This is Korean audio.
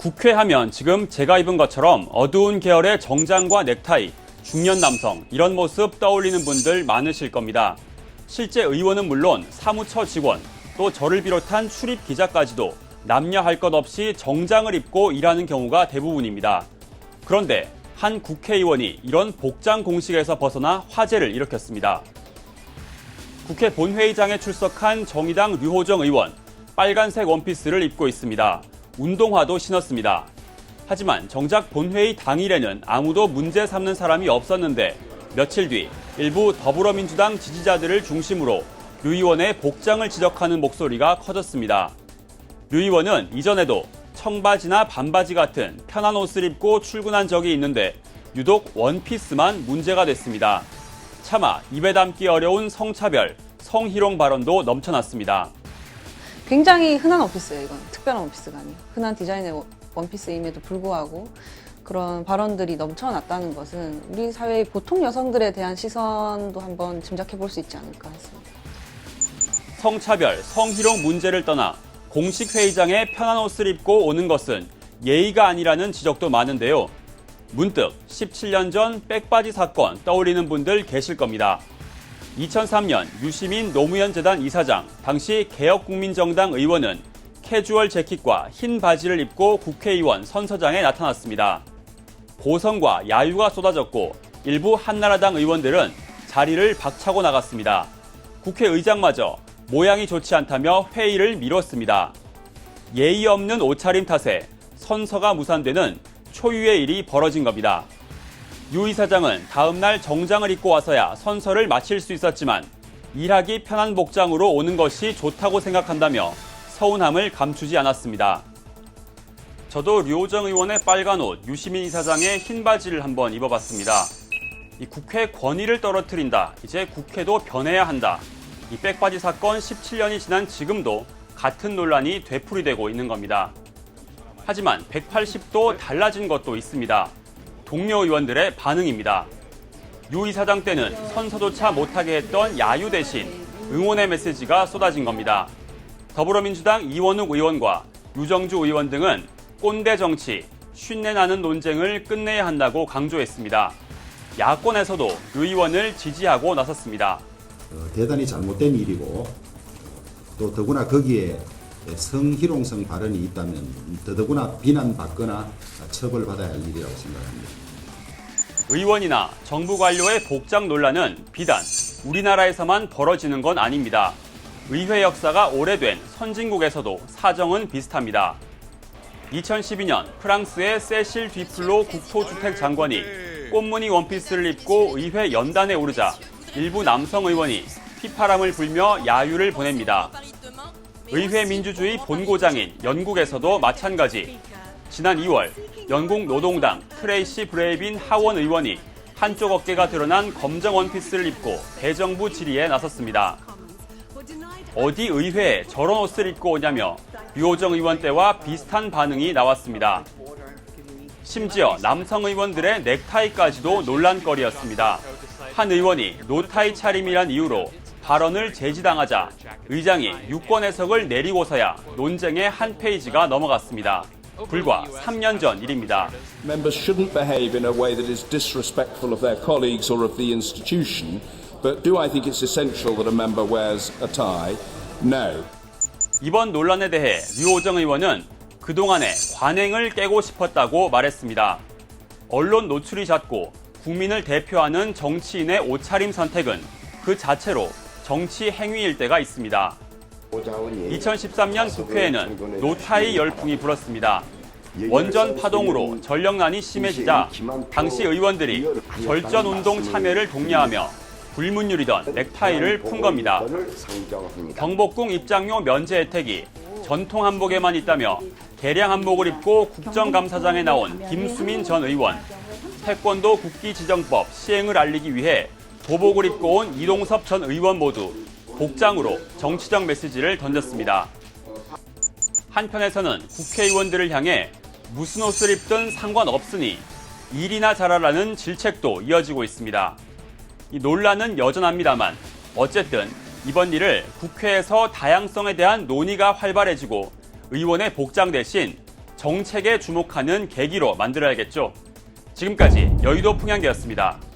국회 하면 지금 제가 입은 것처럼 어두운 계열의 정장과 넥타이, 중년 남성 이런 모습 떠올리는 분들 많으실 겁니다. 실제 의원은 물론 사무처 직원, 또 저를 비롯한 출입 기자까지도 남녀 할 것 없이 정장을 입고 일하는 경우가 대부분입니다. 그런데 한 국회의원이 이런 복장 공식에서 벗어나 화제를 일으켰습니다. 국회 본회의장에 출석한 정의당 류호정 의원, 빨간색 원피스를 입고 있습니다. 운동화도 신었습니다. 하지만 정작 본회의 당일에는 아무도 문제 삼는 사람이 없었는데 며칠 뒤 일부 더불어민주당 지지자들을 중심으로 류 의원의 복장을 지적하는 목소리가 커졌습니다. 류 의원은 이전에도 청바지나 반바지 같은 편한 옷을 입고 출근한 적이 있는데 유독 원피스만 문제가 됐습니다. 차마 입에 담기 어려운 성차별, 성희롱 발언도 넘쳐났습니다. 굉장히 흔한 원피스예요, 이건. 특별한 원피스가 아니에요. 흔한 디자인의 원피스임에도 불구하고 그런 발언들이 넘쳐났다는 것은 우리 사회의 보통 여성들에 대한 시선도 한번 짐작해 볼 수 있지 않을까 했습니다. 성차별, 성희롱 문제를 떠나 공식 회의장에 편한 옷을 입고 오는 것은 예의가 아니라는 지적도 많은데요. 문득 17년 전 백바지 사건 떠올리는 분들 계실 겁니다. 2003년 유시민 노무현 재단 이사장, 당시 개혁국민정당 의원은 캐주얼 재킷과 흰 바지를 입고 국회의원 선서장에 나타났습니다. 고성과 야유가 쏟아졌고 일부 한나라당 의원들은 자리를 박차고 나갔습니다. 국회의장마저 모양이 좋지 않다며 회의를 미뤘습니다. 예의 없는 옷차림 탓에 선서가 무산되는 초유의 일이 벌어진 겁니다. 유 이사장은 다음 날 정장을 입고 와서야 선서를 마칠 수 있었지만 일하기 편한 복장으로 오는 것이 좋다고 생각한다며 서운함을 감추지 않았습니다. 저도 류호정 의원의 빨간 옷, 유시민 이사장의 흰 바지를 한번 입어봤습니다. 이 국회 권위를 떨어뜨린다. 이제 국회도 변해야 한다. 이 백바지 사건 17년이 지난 지금도 같은 논란이 되풀이되고 있는 겁니다. 하지만 180도 달라진 것도 있습니다. 동료 의원들의 반응입니다. 유 이사장 때는 선서조차 못하게 했던 야유 대신 응원의 메시지가 쏟아진 겁니다. 더불어민주당 이원욱 의원과 유정주 의원 등은 꼰대 정치, 쉰내 나는 논쟁을 끝내야 한다고 강조했습니다. 야권에서도 유 의원을 지지하고 나섰습니다. 대단히 잘못된 일이고 또 더구나 거기에 성희롱성 발언이 있다면 더더구나 비난받거나 처벌받아야 할 일이라고 생각합니다. 의원이나 정부 관료의 복장 논란은 비단 우리나라에서만 벌어지는 건 아닙니다. 의회 역사가 오래된 선진국에서도 사정은 비슷합니다. 2012년 프랑스의 세실 뒤플로 국토주택 장관이 꽃무늬 원피스를 입고 의회 연단에 오르자 일부 남성 의원이 휘파람을 불며 야유를 보냅니다. 의회 민주주의 본고장인 영국에서도 마찬가지. 지난 2월 영국 노동당 트레이시 브레이빈 하원 의원이 한쪽 어깨가 드러난 검정 원피스를 입고 대정부 질의에 나섰습니다. 어디 의회에 저런 옷을 입고 오냐며 류호정 의원 때와 비슷한 반응이 나왔습니다. 심지어 남성 의원들의 넥타이까지도 논란거리였습니다. 한 의원이 노타이 차림이란 이유로 발언을 제지당하자 의장이 유권 해석을 내리고서야 논쟁의 한 페이지가 넘어갔습니다. 불과 3년 전 일입니다. Members shouldn't behave in a way that is disrespectful of their colleagues or of the institution, but do I think it's essential that a member wears a tie? No. 이번 논란에 대해 류호정 의원은 그동안의 관행을 깨고 싶었다고 말했습니다. 언론 노출이 잦고 국민을 대표하는 정치인의 옷차림 선택은 그 자체로 정치 행위일 때가 있습니다. 2013년 국회에는 노타이 열풍이 불었습니다. 원전 파동으로 전력난이 심해지자 당시 의원들이 절전운동 참여를 독려하며 불문율이던 넥타이를 푼 겁니다. 경복궁 입장료 면제 혜택이 전통 한복에만 있다며 개량 한복을 입고 국정감사장에 나온 김수민 전 의원, 태권도 국기지정법 시행을 알리기 위해 도복을 입고 온 이동섭 전 의원 모두 복장으로 정치적 메시지를 던졌습니다. 한편에서는 국회의원들을 향해 무슨 옷을 입든 상관없으니 일이나 잘하라는 질책도 이어지고 있습니다. 이 논란은 여전합니다만 어쨌든 이번 일을 국회에서 다양성에 대한 논의가 활발해지고 의원의 복장 대신 정책에 주목하는 계기로 만들어야겠죠. 지금까지 여의도 풍향계였습니다.